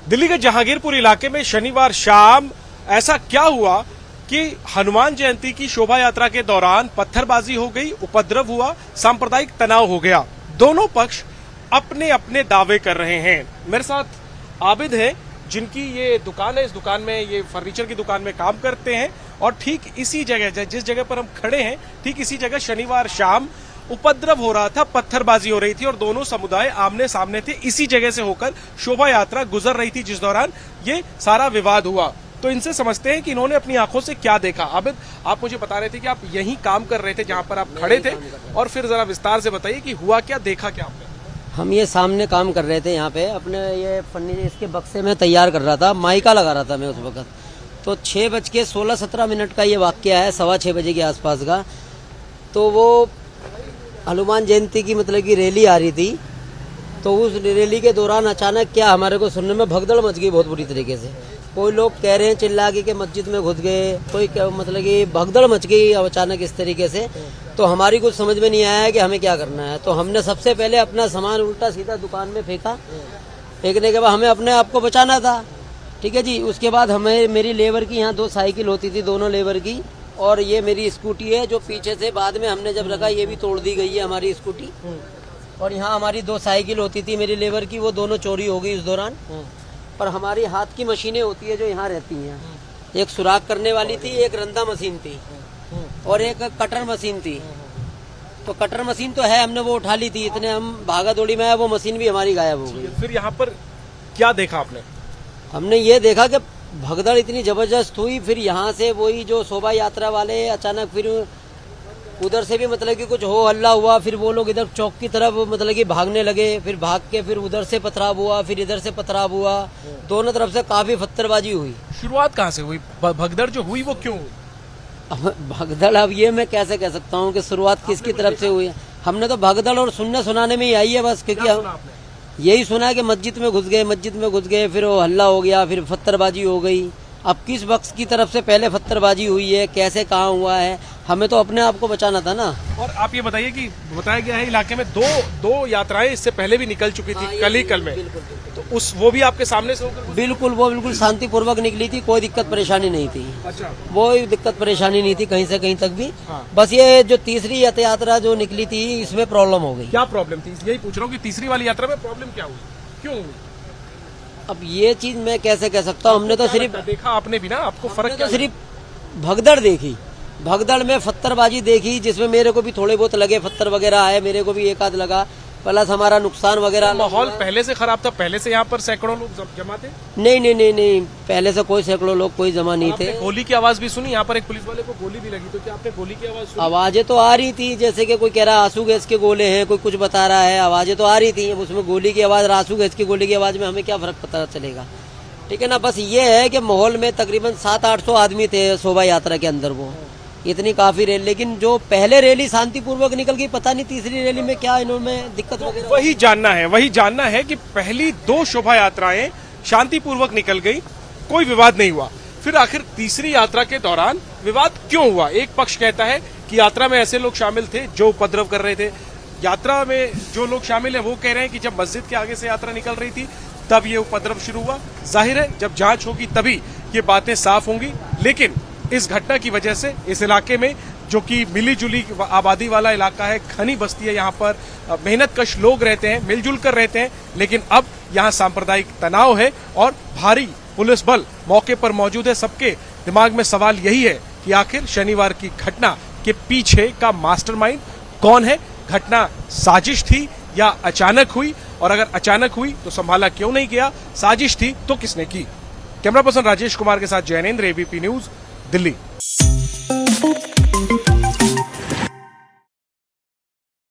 दिल्ली के जहांगीरपुर इलाके में शनिवार शाम ऐसा क्या हुआ कि हनुमान जयंती की शोभा यात्रा के दौरान पत्थरबाजी हो गई, उपद्रव हुआ, सांप्रदायिक तनाव हो गया। दोनों पक्ष अपने अपने दावे कर रहे हैं। मेरे साथ आबिद है जिनकी ये दुकान है। इस दुकान में ये फर्नीचर की दुकान में काम करते हैं और ठीक इसी जगह जिस जगह पर हम खड़े हैं ठीक इसी जगह शनिवार शाम उपद्रव हो रहा था, पत्थरबाजी हो रही थी और दोनों समुदाय आमने सामने थे। इसी जगह से होकर शोभा यात्रा गुजर रही थी जिस दौरान ये सारा विवाद हुआ। तो इनसे समझते हैं कि इन्होंने अपनी आंखों से क्या देखा। आबिद, आप मुझे बता रहे थे कि आप यहीं काम कर रहे थे जहां पर आप खड़े थे, और फिर जरा विस्तार से बताइए कि हुआ क्या, देखा क्या आपने। हम ये सामने काम कर रहे थे यहाँ पे, अपने ये फर्नीचर इसके बक्से में तैयार कर रहा था, माइका लगा रहा था मैं उस वक्त। तो 6:16-17 का ये वाकया है, 6:15 बजे के आसपास का। तो वो हनुमान जयंती की मतलब की रैली आ रही थी, तो उस रैली के दौरान अचानक क्या हमारे को सुनने में भगदड़ मच गई बहुत बुरी तरीके से। कोई लोग कह रहे हैं चिल्ला के मस्जिद में घुस गए, कोई मतलब कि भगदड़ मच गई अचानक इस तरीके से। तो हमारी कुछ समझ में नहीं आया कि हमें क्या करना है। तो हमने सबसे पहले अपना सामान उल्टा सीधा दुकान में फेंका। फेंकने के बाद हमें अपने आप को बचाना था, ठीक है जी। उसके बाद हमें मेरी लेबर की यहाँ 2 साइकिल होती थी, दोनों लेबर की, और ये मेरी स्कूटी है जो पीछे से बाद में हमने जब रखा ये भी तोड़ दी गई है हमारी स्कूटी। और यहाँ हमारी 2 साइकिल होती थी मेरी लेबर की, वो दोनों चोरी हो गई उस दौरान। पर हमारी हाथ की मशीनें होती है जो यहाँ रहती हैं, एक सुराख करने वाली थी, एक रंदा मशीन थी और एक कटर मशीन थी। तो कटर मशीन तो है, हमने वो उठा ली थी, इतने हम भागा दौड़ी में है, वो मशीन भी हमारी गायब हो गई। फिर यहाँ पर क्या देखा आपने? हमने ये देखा कि भगदड़ इतनी जबरदस्त हुई। फिर यहाँ से वही जो शोभा यात्रा वाले अचानक फिर उधर से भी मतलब कि कुछ हो हल्ला हुआ। फिर वो लोग इधर चौक की तरफ मतलब कि भागने लगे, फिर भाग के फिर उधर से पथराव हुआ, फिर इधर से पथराव हुआ। दोनों तरफ से काफी पत्थरबाजी हुई। शुरुआत कहाँ से हुई? भगदड़ जो हुई वो क्यों हुई? भगदड़ अब ये मैं कैसे कह सकता हूँ कि शुरुआत किसकी तरफ से हुई है। हमने तो भगदड़ और सुनने सुनाने में ही आई है बस, क्योंकि हम यही सुना कि मस्जिद में घुस गए, फिर वो हल्ला हो गया, फिर पत्थरबाजी हो गई। अब किस बख्श की तरफ से पहले पत्थरबाजी हुई है, कैसे कहाँ हुआ है, हमें तो अपने आप को बचाना था ना। और आप ये बताइए कि बताया गया है इलाके में दो यात्राएं इससे पहले भी निकल चुकी थी, कल में। तो वो भी आपके सामने से होकर? वो बिल्कुल शांतिपूर्वक निकली थी, कोई दिक्कत परेशानी नहीं थी। अच्छा, वो दिक्कत परेशानी नहीं थी कहीं से कहीं तक भी। हाँ। बस ये जो तीसरी यात्रा जो निकली थी इसमें प्रॉब्लम हो गई। क्या प्रॉब्लम थी? यही पूछ रहा हूँ कि तीसरी वाली यात्रा में प्रॉब्लम क्या हुई, क्यों हुई? अब ये चीज मैं कैसे कह सकता हूँ। हमने तो सिर्फ देखा, आपने भी ना, आपको फर्क तो सिर्फ भगदड़ देखी, भगदड़ में पत्थरबाजी देखी, जिसमें मेरे को भी थोड़े बहुत लगे, पत्थर वगैरह आए, मेरे को भी एक आध लगा, प्लस हमारा नुकसान वगैरह। माहौल पहले से खराब था? पहले से यहाँ पर सैकड़ों लोग जमा थे? नहीं, पहले से कोई सैकड़ों लोग कोई जमा नहीं थे। गोली की आवाज भी सुनी? यहाँ पर एक पुलिस वाले को गोली भी लगी, तो क्या आपने गोली की आवाज सुनी? आवाजें तो आ रही थी, जैसे कि कोई कह रहा आंसू गैस के गोले हैं, कोई कुछ बता रहा है, आवाजें तो आ रही थी। उसमें गोली की आवाज, आंसू गैस की गोली की आवाज में हमें क्या फर्क पता चलेगा, ठीक है ना। बस ये है कि माहौल में तकरीबन 700-800 आदमी थे शोभा यात्रा के अंदर, वो इतनी काफी रैली। लेकिन जो पहले रैली शांतिपूर्वक निकल गई, पता नहीं तीसरी रैली में क्या इन्होंने दिक्कत वगैरह। वही जानना है कि पहली 2 शोभा यात्राएं शांतिपूर्वक निकल गई, कोई विवाद नहीं हुआ, फिर आखिर तीसरी यात्रा के दौरान विवाद क्यों हुआ? एक पक्ष कहता है कि यात्रा में ऐसे लोग शामिल थे जो उपद्रव कर रहे थे। यात्रा में जो लोग शामिल है वो कह रहे हैं कि जब मस्जिद के आगे से यात्रा निकल रही थी तब ये उपद्रव शुरू हुआ। जाहिर है जब जांच होगी तभी ये बातें साफ होंगी। लेकिन इस घटना की वजह से इस इलाके में, जो कि मिली जुली आबादी वाला इलाका है, घनी बस्ती है, यहाँ पर मेहनतकश लोग रहते हैं, मिलजुल कर रहते हैं, लेकिन अब यहाँ सांप्रदायिक तनाव है और भारी पुलिस बल मौके पर मौजूद है। सबके दिमाग में सवाल यही है कि आखिर शनिवार की घटना के पीछे का मास्टरमाइंड कौन है? घटना साजिश थी या अचानक हुई? और अगर अचानक हुई तो संभाला क्यों नहीं गया? साजिश थी तो किसने की? कैमरा पर्सन राजेश कुमार के साथ जैनेंद्र, एबीपी न्यूज, दिल्ली।